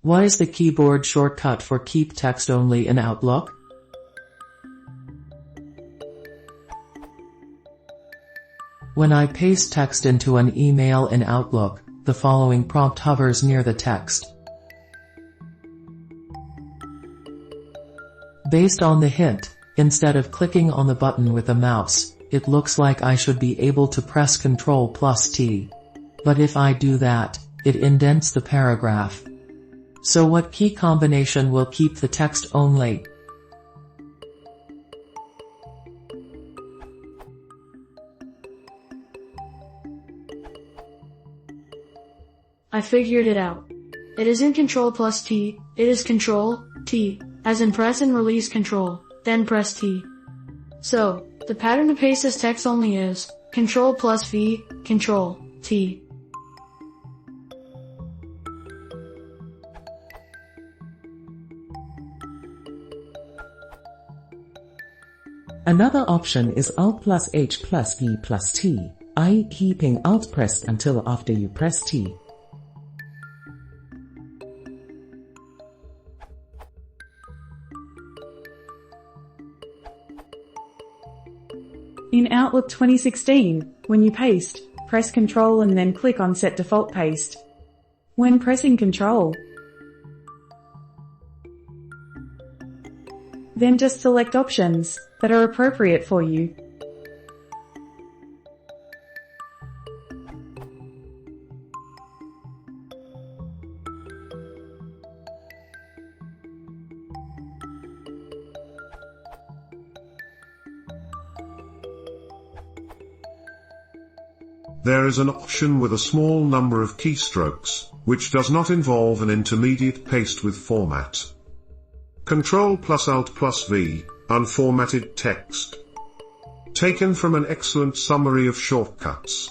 What is the keyboard shortcut for keep text only in Outlook? When I paste text into an email in Outlook, the following prompt hovers near the text. Based on the hint, instead of clicking on the button with a mouse, it looks like I should be able to press Ctrl+T. But if I do that, it indents the paragraph. So what key combination will keep the text only? I figured it out. It isn't Ctrl+T, it is Ctrl+T, as in press and release Ctrl, then press T. So, the pattern to paste as text only is Ctrl+V, Ctrl+T. Another option is Alt+H+V+T, i.e. keeping Alt pressed until after you press T. In Outlook 2016, when you paste, press Ctrl and then click on Set Default Paste. When pressing Ctrl, then just select options that are appropriate for you. There is an option with a small number of keystrokes, which does not involve an intermediate paste with format. Ctrl+Alt+V, unformatted text. Taken from an excellent summary of shortcuts.